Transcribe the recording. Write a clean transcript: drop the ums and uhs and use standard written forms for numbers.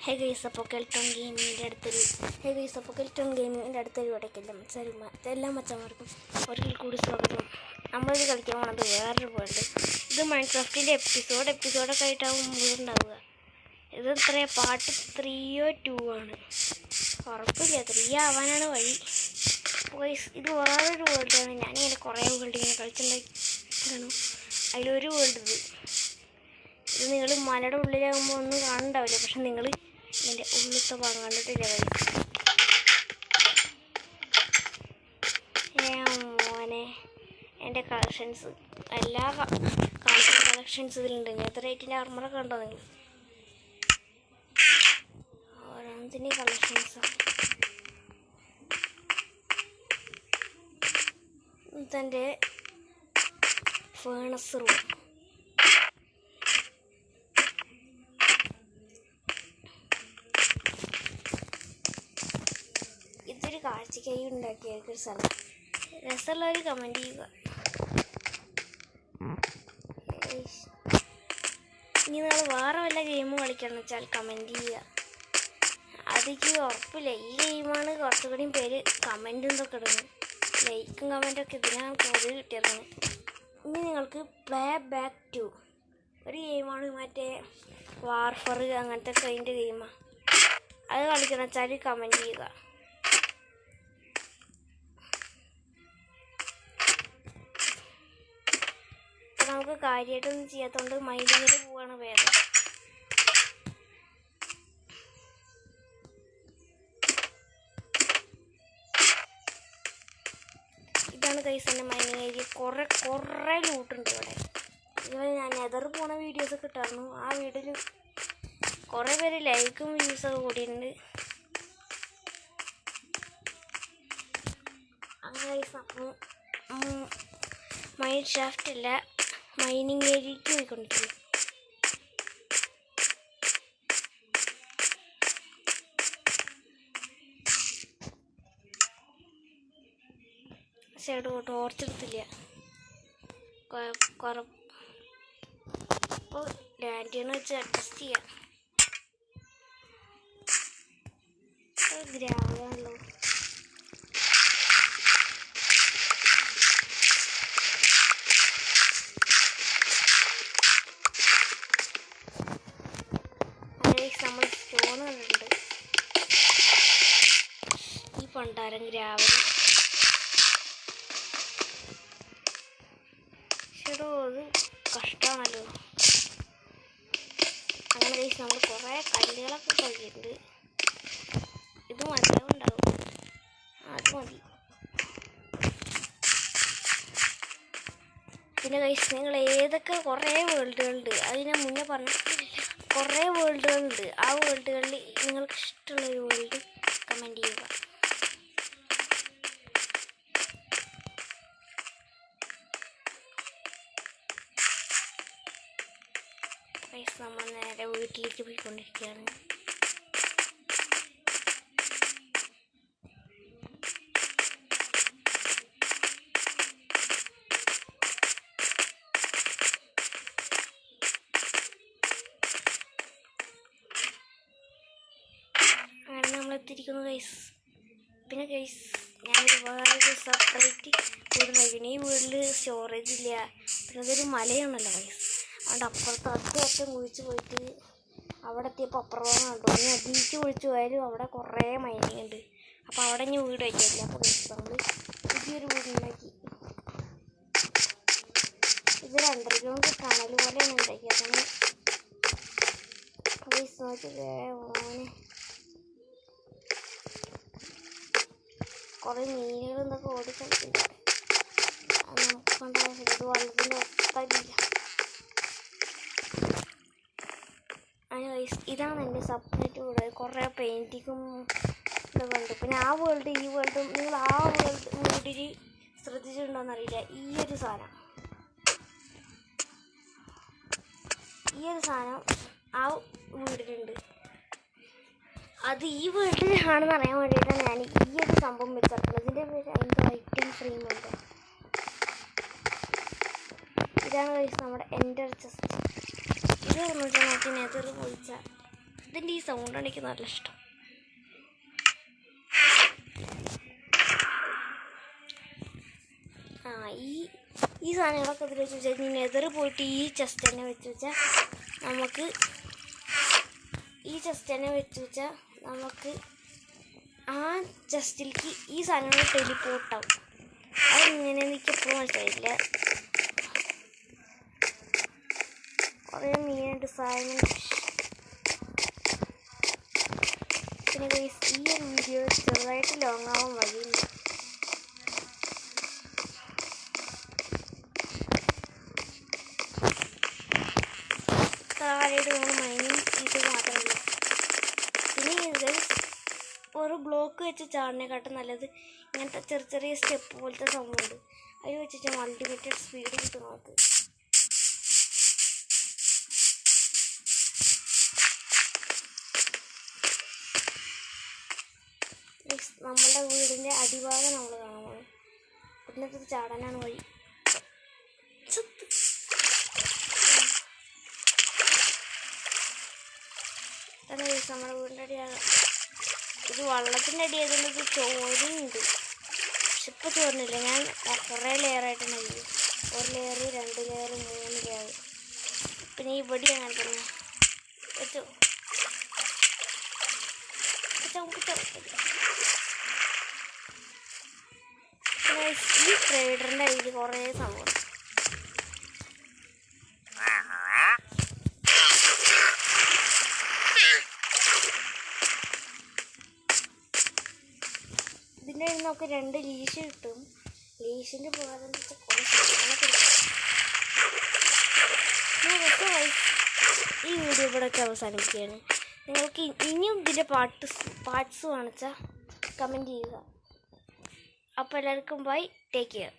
Hey guys, അപ്പോൾ കെൽട്ടൺ ഗെയിമിങ്ങിൻ്റെ അടുത്തൊരു ഇടയ്ക്കെല്ലാം എല്ലാ മച്ചന്മാർക്കും ഒരിക്കൽ കൂടി സ്വാഗതം. നമ്മളിത് കളിക്കാൻ പോണത് വേറൊരു വേൾഡ്. ഇത് മൈൻക്രാഫ്റ്റിൻ്റെ എപ്പിസോഡൊക്കെ ആയിട്ടാവും ഉണ്ടാവുക. ഇത് പാർട്ട് 3 or 2 ആണ്, ഉറപ്പില്ല. 3 ആവാനാണ് വഴി. ഗൈസ്, ഇത് വേറൊരു വേൾഡാണ്. ഞാനിങ്ങനെ കുറേ വേൾഡ് ഇങ്ങനെ കളിച്ചിട്ടുണ്ടായിരുന്നു. അതിലൊരു വേൾഡ് ഇത് നിങ്ങൾ മലയുടെ ഉള്ളിലാകുമ്പോൾ ഒന്നും കാണുന്നുണ്ടാവില്ല, പക്ഷെ നിങ്ങൾ ഇതിൻ്റെ ഉള്ളിലത്തെ ഭാഗം കണ്ടിട്ടില്ല. മോനെ, എൻ്റെ കളക്ഷൻസ് എല്ലാ കളക്ഷൻസ് ഇതിലുണ്ട്. ഇങ്ങനത്തെ റേറ്റിൻ്റെ ആർമറൊക്കെ ഉണ്ടോ നിങ്ങൾ? ഓരോന്നിൻ്റെ കളക്ഷൻസാണ്. ഇതെൻ്റെ ഫേണസ് റൂം. ഇതൊരു കാഴ്ചക്കായി ഉണ്ടാക്കിയ ഒരു സ്ഥലം. രസമുള്ളവർ കമൻറ്റ് ചെയ്യുക. ഇനി നിങ്ങൾ വേറെ വല്ല ഗെയിമും കളിക്കണം വെച്ചാൽ കമൻറ്റ് ചെയ്യുക. അതെനിക്ക് ഉറപ്പില്ല. ഈ ഗെയിമാണ് കുറച്ചുകൂടിയും പേര് കമൻറ്റും ഇതൊക്കെ ഇടുന്നത്. ലൈക്കും കമൻറ്റൊക്കെ ഇതിനാണ് കൂടുതൽ കിട്ടിയിരുന്നത്. ഇനി നിങ്ങൾക്ക് പ്ലേ ബാക്ക് 2 ഒരു ഗെയിമാണ്, മറ്റേ വാർഫർ അങ്ങനത്തെ അതിൻ്റെ ഗെയിമാണ്. അത് കളിക്കണം വെച്ചാൽ കമൻറ്റ് ചെയ്യുക. നമുക്ക് കാര്യമായിട്ടൊന്നും ചെയ്യാത്തതുകൊണ്ട് മൈനിങ്ങിൽ പോവാണ് വേദം. ഇതാണ് ഗൈസ് എൻ്റെ മൈനിങ് ഏരിയ. കുറേ ലൂട്ടുണ്ട് ഇവിടെ. ഇതുപോലെ ഞാൻ നെതർ പോണ വീഡിയോസൊക്കെ ഇട്ടായിരുന്നു. ആ വീഡിയോയിൽ കുറേ പേര് ലൈക്കും വ്യൂസൊക്കെ കൂടിയിട്ടുണ്ട്. അങ്ങനെ ഗൈസ്, അപ്പോൾ മൈൻ ഷാഫ്റ്റ് അല്ല, മൈനിങ് ഏരിയയ്ക്ക് പോയിക്കൊണ്ടിരിക്കും. സൈഡ് ടോർച്ച് എടുത്തില്ല. ഇപ്പോൾ ലാൻഡിയെന്ന് വെച്ച് അഡ്ജസ്റ്റ് ചെയ്യാം. ഗ്രാമമാണല്ലോ. നമ്മൾ സ്റ്റോൺ കണ്ടിട്ടുണ്ട്. ഈ പണ്ടാരം ഗ്രാവൽ ചേട്ടോ, അത് കഷ്ടമാണല്ലോ. അങ്ങനെ കഴിച്ച് നമ്മൾ കുറേ കല്ലുകളൊക്കെ കളിച്ചിട്ടുണ്ട്. ഇത് മനസ്സിലാവുണ്ടാവും, അത് മതി. പിന്നെ കഴിച്ച് നിങ്ങൾ ഏതൊക്കെ കുറേ വേൾഡുകളുണ്ട്, അത് ഞാൻ മുന്നേ പറഞ്ഞിട്ടില്ല. കുറേ വേൾഡുകളുണ്ട്. ആ വേൾഡുകളിൽ നിങ്ങൾക്ക് ഇഷ്ടമുള്ളൊരു വേൾഡ് കമൻറ്റ് ചെയ്യുക. നമ്മൾ നേരെ വീട്ടിലേക്ക് പോയിക്കൊണ്ടിരിക്കുകയാണ്. അങ്ങനെ നമ്മളെത്തിയിരിക്കുന്നു ഗൈസ്. പിന്നെ ഗൈസ്, ഞാനൊരു വേറൊരു സെപ്പറേറ്റ് വീട് കഴിക്കുന്നു. ഈ വീട്ടിൽ സ്റ്റോറേജ് ഇല്ല. പിന്നെ അതൊരു മലയാണല്ലോ ഗൈസ്. അതുകൊണ്ട് അപ്പുറത്ത് അത്യാവശ്യം കുഴിച്ച് പോയിട്ട് അവിടെ എത്തിയപ്പോൾ അപ്പുറം കണ്ടു. ഇനി അതിലേക്ക് കുഴിച്ച് പോയാലും അവിടെ കുറേ മൈനിങ് ഉണ്ട്. അപ്പോൾ അവിടെ ഇനി വീട് വയ്ക്കാറില്ല. അപ്പോൾ നമ്മൾ പുതിയൊരു വീടുണ്ടാക്കി. ഇതൊരു അണ്ടർഗ്രൗണ്ട് ടണൽ പോലെയാണ് ഉണ്ടാക്കിയത്. നോക്കിയേ മോനെ, കുറേ മീനുകൾ എന്തൊക്കെ ഓടിക്കളിച്ചിട്ടുണ്ട്. അത് നമുക്ക് കണ്ടാൽ ഇത് വെള്ളത്തിൻ്റെ ഒത്തല്ല. ഇതാണ് എൻ്റെ സെപ്പറേറ്റ് വീട്. കുറേ പെയിൻറ്റിങ്ങും ഇതൊക്കെ ഉണ്ട്. പിന്നെ ഈ വേൾഡും നിങ്ങൾ ആ വീട്ടിൽ ശ്രദ്ധിച്ചിട്ടുണ്ടോയെന്നറിയില്ല. ഈ ഒരു സാധനം ആ വീട്ടിലുണ്ട്. അത് ഈ വീട്ടിലാണെന്ന് അറിയാൻ വേണ്ടിയിട്ടാണ് ഞാൻ ഈ ഒരു സംഭവം വെച്ചിട്ടുള്ളത്. ഇതിൻ്റെ പേര് എന്തോ ഐറ്റം ഫ്രെയിം ഉണ്ട്. ഇതാണ് നമ്മുടെ എൻ്റർ ചെസ്റ്റ്. ഇത് നോക്കി നെതർ പൊളിച്ച ഇതിൻ്റെ ഈ സൗണ്ടാണ് എനിക്ക് നല്ല ഇഷ്ടം. ഈ സാധനങ്ങളൊക്കെ ഇതിൽ വെച്ച് വെച്ചാൽ ഇനി നെതർ പോയിട്ട് ഈ ചെസ്റ്റ് തന്നെ വെച്ച് വെച്ചാൽ നമുക്ക് ആ ചെസ്റ്റിലേക്ക് ഈ സാധനങ്ങൾ ടെലിപ്പോർട്ടാവും. അതെങ്ങനെ എനിക്ക് എപ്പോഴും മനസ്സിലായില്ല. കുറേ മീനുണ്ട്, സാധനം. പിന്നെ ഗൈസ് ഈ ഒരു വീഡിയോ ചെറുതായിട്ട് ലോങ് ആവാൻ വഴിയുണ്ട്. താഴെയായിട്ട് നമ്മൾ മൈനിങ് ഇത് മാത്രമല്ല. പിന്നെ ഗൈസ് ഒരു ബ്ലോക്ക് വെച്ച് ചാടിനെക്കാട്ടും നല്ലത് ഇങ്ങനത്തെ ചെറിയ ചെറിയ സ്റ്റെപ്പ് പോലത്തെ സംഭവമുണ്ട്. അതിൽ വെച്ചിട്ട് അൾട്ടിമേറ്റഡ് സ്പീഡ് കിട്ടും നമുക്ക്. നമ്മളുടെ വീടിൻ്റെ അടിഭാഗം നമ്മൾ കാണാൻ പോകും. ഇന്നത്തെ ചാടാനാണ് വഴി. നമ്മുടെ വീടിൻ്റെ അടിയാകാം. ഇത് വെള്ളത്തിൻ്റെ അടി ആയതുകൊണ്ട് ഇത് ചോരുന്നുണ്ട്. പക്ഷെ ഇപ്പോൾ ചോരുന്നില്ല. ഞാൻ കുറേ ലെയറായിട്ടാണ് കഴിയും. 1 ലെയർ, 2 ലെയർ, 3 ലെയർ. പിന്നെ ഇവിടെ അങ്ങനെ തന്നെ വെച്ചോ. ഈ ട്രേഡറിൻ്റെ അതിൽ കുറേ സംഭവം. ഇതിൻ്റെ കയ്യിൽ നമുക്ക് 2 ലീഷ് കിട്ടും. ലീഷിൻ്റെ പോകാതെ കുറേ സാധനങ്ങളൊക്കെ കിട്ടും. ഈ വീഡിയോ ഇവിടെയൊക്കെ അവസാനിക്കുകയാണ്. നിങ്ങൾക്ക് ഇനിയും ഇതിൻ്റെ പാർട്സ് കാണിച്ചാൽ കമൻറ്റ് ചെയ്യുക. അപ്പോൾ എല്ലാവർക്കും ബൈ, ടേക്ക് കെയർ.